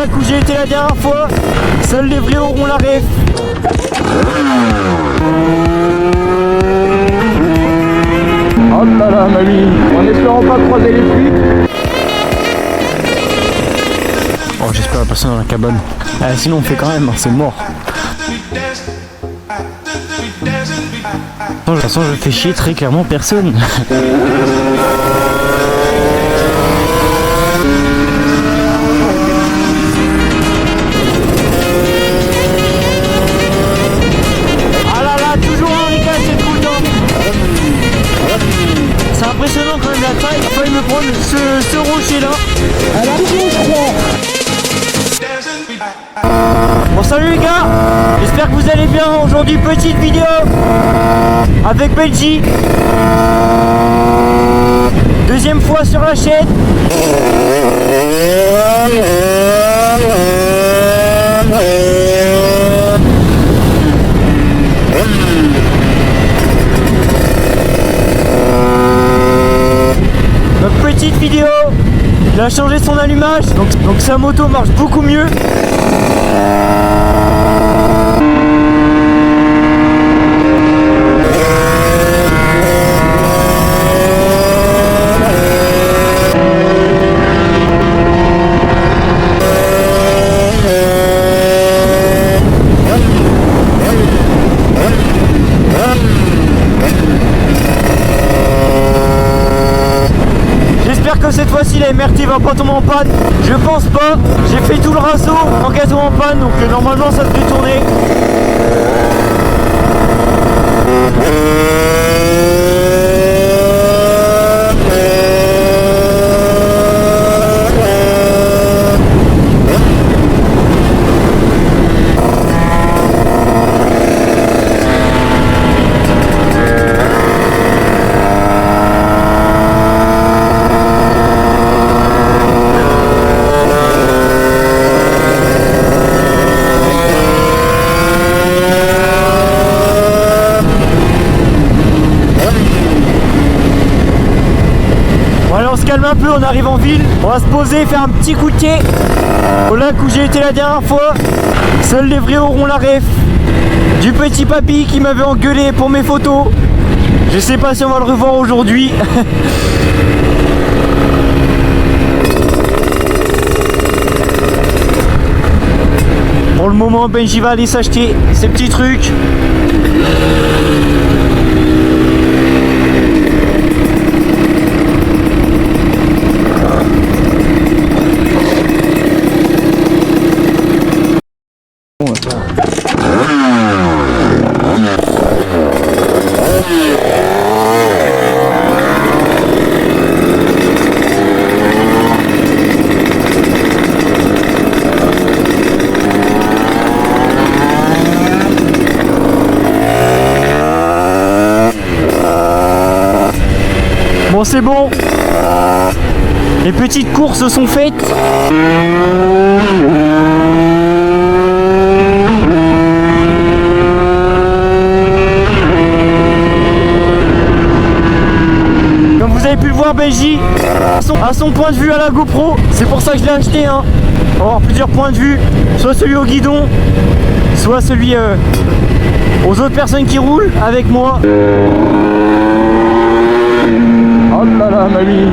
lac où j'ai été la dernière fois. Seuls les vrais auront la ref. Oh là là, mamie, en espérant pas croiser les flics. Oh, j'espère passer dans la cabane. Sinon on fait quand même, hein, c'est mort. De toute façon, je fais chier très clairement personne. Ah là là, toujours un ricard, c'est tout le temps. C'est impressionnant quand même la taille. Il a fallu me prendre ce rocher là. À la pied, je crois. Bon, salut les gars, j'espère que vous allez bien. Aujourd'hui, petite vidéo avec Benji. Deuxième fois sur la chaîne. Notre petite vidéo. Il a changé son allumage, donc sa moto marche beaucoup mieux. J'espère que cette fois-ci la MRT va pas tomber en panne. Je pense pas. J'ai fait tout le raseau en cas de en panne, donc normalement ça devrait tourner. On se calme un peu, on arrive en ville, on va se poser, faire un petit coup de pied au lac où j'ai été la dernière fois. Seuls les vrais auront la ref du petit papy qui m'avait engueulé pour mes photos. Je sais pas si on va le revoir aujourd'hui. Pour le moment, Benji va aller s'acheter ces petits trucs. Bon, c'est bon. Les petites courses sont faites. Comme vous avez pu le voir, Benji a son point de vue à la GoPro. C'est pour ça que je l'ai acheté, hein. On va avoir plusieurs points de vue. Soit celui au guidon, soit celui aux autres personnes qui roulent avec moi. Oh là là, mamie.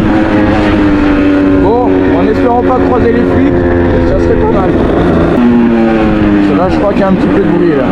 Bon, en espérant pas croiser les flics, ça serait pas mal. Parce que là, je crois qu'il y a un petit peu de bruit là.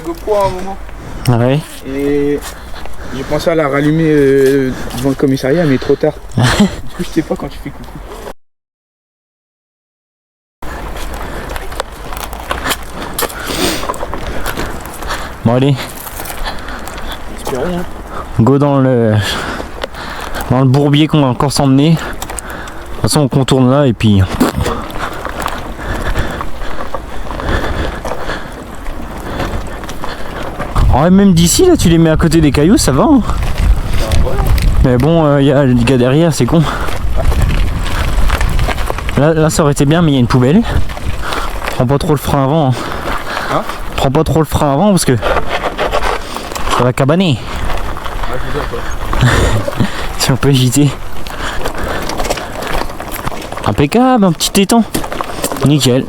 GoPro à un moment. Ouais. Et j'ai pensé à la rallumer devant le commissariat, mais trop tard. Du coup, je sais pas quand tu fais coucou. Bon allez, Espérons, hein. go dans le bourbier qu'on va encore s'emmener. De toute façon on contourne là et puis... Oh, même d'ici là tu les mets à côté des cailloux ça va hein. Mais bon il y a le gars derrière c'est con. Là ça aurait été bien mais il y a une poubelle. Prends pas trop le frein avant hein. Hein? Prends pas trop le frein avant parce que ça va cabaner. Si on peut agiter. Impeccable, un petit étang. Nickel.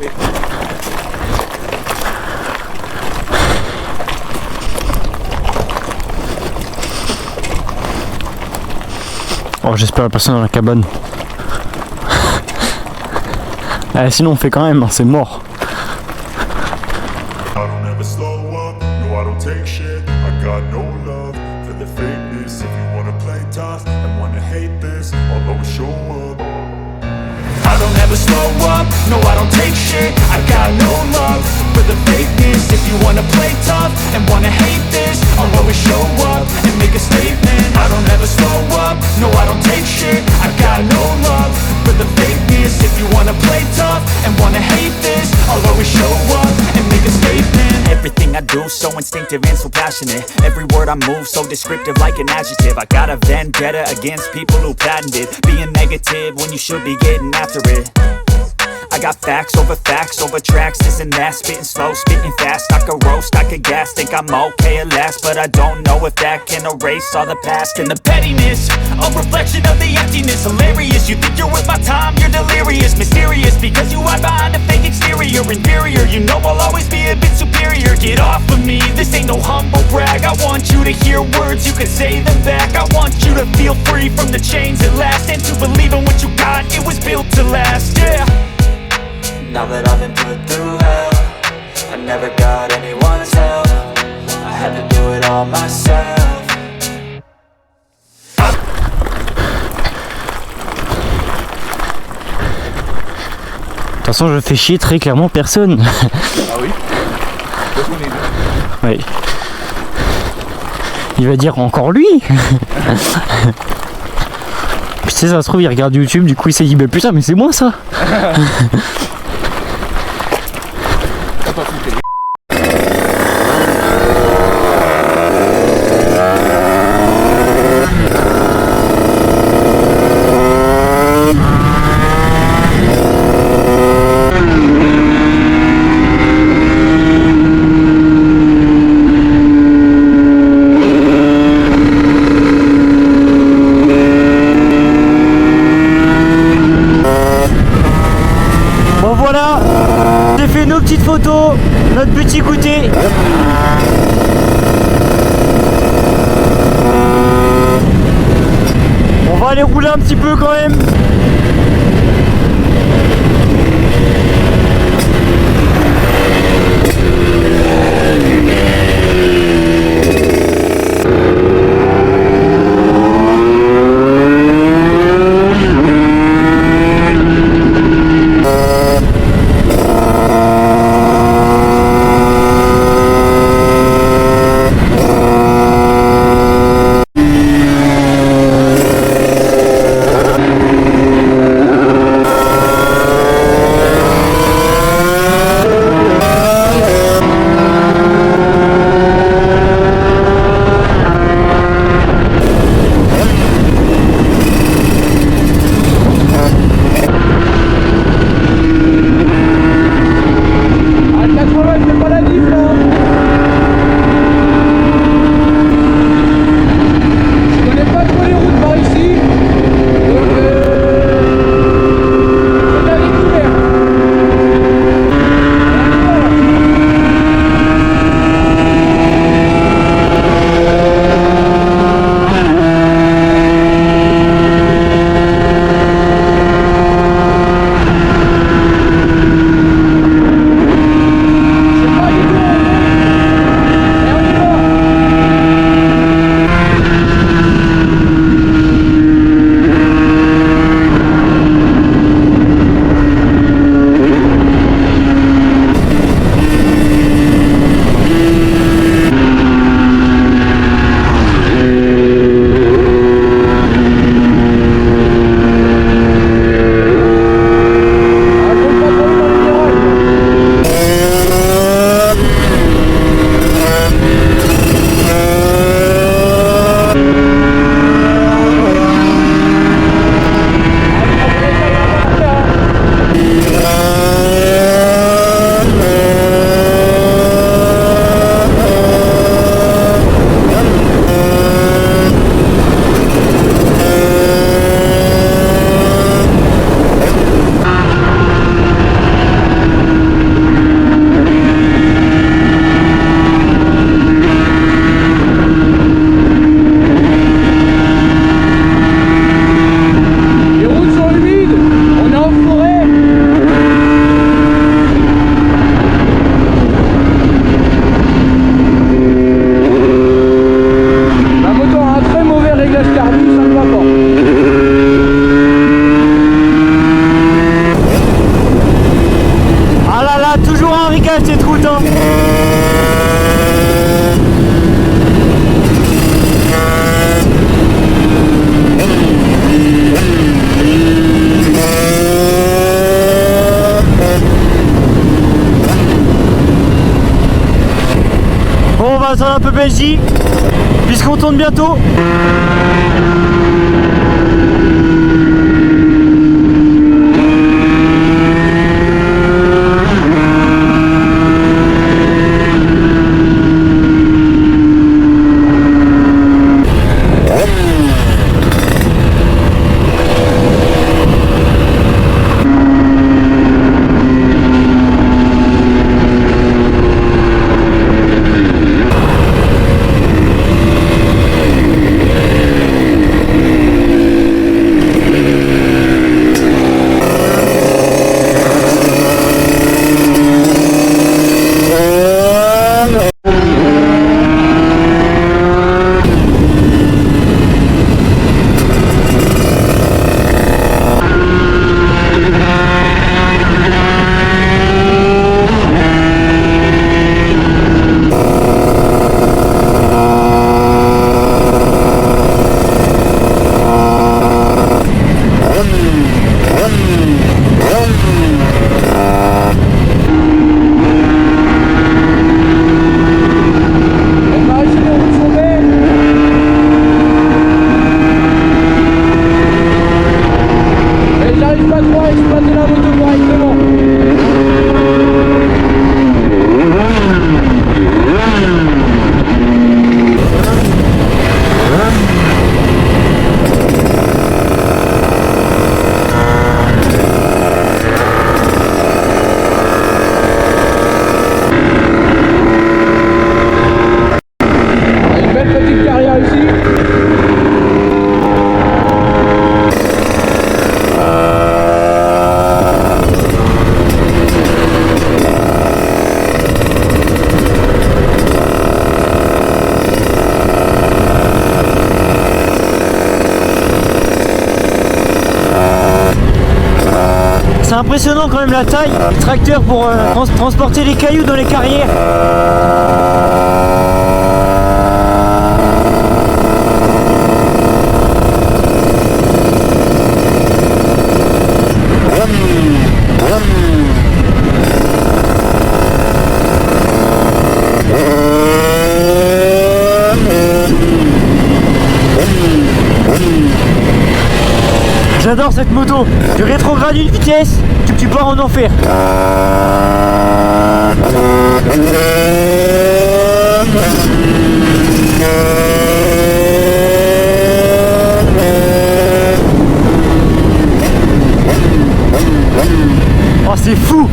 Oh j'espère la personne dans la cabane. Sinon on fait quand même, hein, c'est mort. I don't ever slow up, no I don't take shit. I got no love for the fakeness. If you wanna play tough and wanna hate this, I'll always show up. I don't ever slow up, no I don't take shit. I got no love for the fakeness. If you wanna play tough and wanna hate this, I'll always show up and make a statement. I don't ever slow up, no I don't take shit. I got no love for the fakeness. If you wanna play tough and wanna hate this, I'll always show up and make a statement. Everything I do so instinctive and so passionate. Every word I move so descriptive like an adjective. I got a vendetta against people who patented being negative when you should be getting after it. I got facts over tracks, this and that. Spitting slow, spitting fast, I could roast, I could gas. Think I'm okay at last, but I don't know if that can erase all the past. And the pettiness, a reflection of the emptiness. Hilarious, you think you're worth my time, you're delirious. Mysterious, because you hide behind a fake exterior. Inferior, you know I'll always be a bit superior. Get off of me, this ain't no humble brag. I want you to hear words, you can say them back. I want you to feel free from the chains at last, and to believe in what you got, it was built to last, yeah. Now that I've been put through hell, I never got anyone's help. I had to do it all myself. De toute façon je fais chier très clairement personne. Ah oui? Oui. Il va dire encore lui. Tu sais ça se trouve il regarde YouTube du coup il s'est dit bah putain mais c'est moi ça. Voilà, j'ai fait nos petites photos, notre petit goûter. On va aller rouler un petit peu quand même. attendre un peu Benji, puisqu'on tourne bientôt. C'est impressionnant quand même la taille du tracteur pour transporter les cailloux dans les carrières. J'adore cette moto. Tu rétrogrades une vitesse, tu pars en enfer. Oh, c'est fou.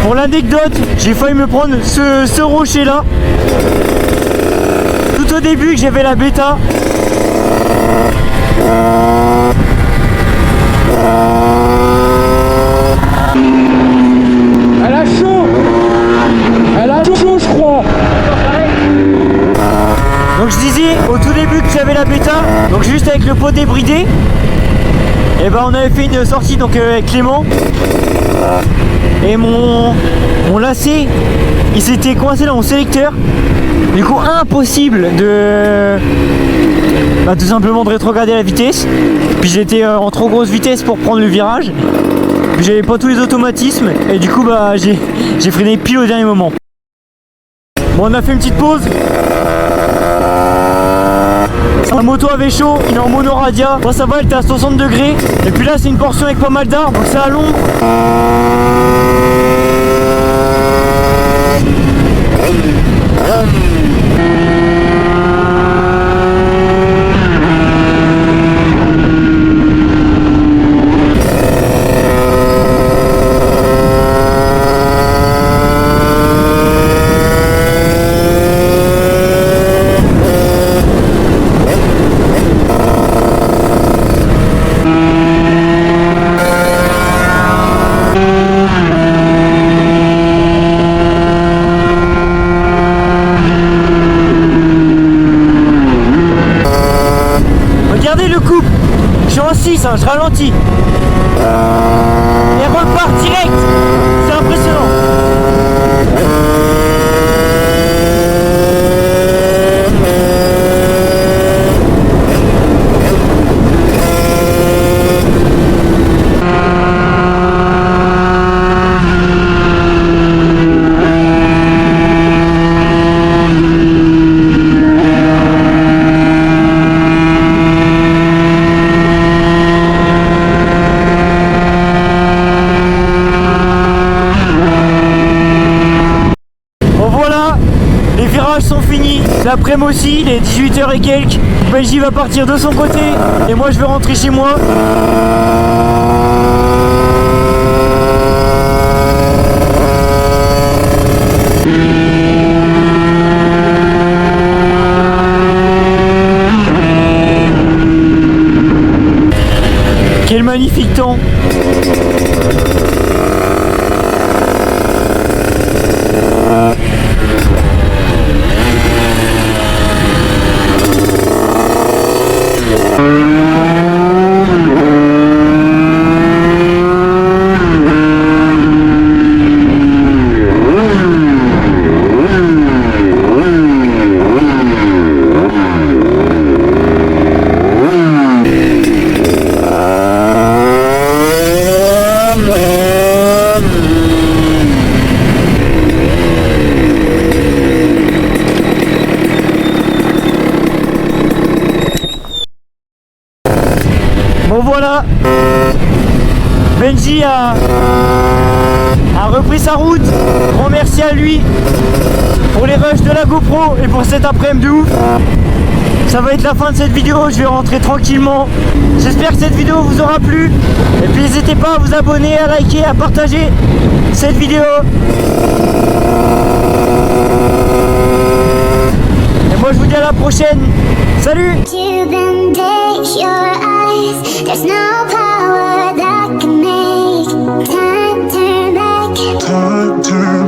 Pour l'anecdote, j'ai failli me prendre ce rocher là. Tout au début que j'avais la bêta. Elle a chaud. Elle a chaud, je crois. Donc je disais au tout début que j'avais la bêta, donc juste avec le pot débridé. Et ben on avait fait une sortie donc avec Clément. Et mon lacet il s'était coincé dans mon sélecteur. Du coup impossible de tout simplement de rétrograder la vitesse. Puis j'étais en trop grosse vitesse pour prendre le virage. Puis j'avais pas tous les automatismes. Et du coup j'ai freiné pile au dernier moment. Bon, on a fait une petite pause. La moto avait chaud, il est en monoradia. Bon, ça va, elle était à 60 degrés. Et puis là c'est une portion avec pas mal d'arbres, donc c'est à l'ombre. l'après-midi aussi, il est 18h et quelques. Benji va partir de son côté et moi je vais rentrer chez moi. Quel magnifique temps! Bon voilà, Benji a repris sa route. Grand merci à lui pour les rushs de la GoPro et pour cet après-midi de ouf. Ça va être la fin de cette vidéo, je vais rentrer tranquillement. J'espère que cette vidéo vous aura plu. Et puis n'hésitez pas à vous abonner, à liker, à partager cette vidéo. Et moi je vous dis à la prochaine. Salut! There's no power that can make time turn back. Time turn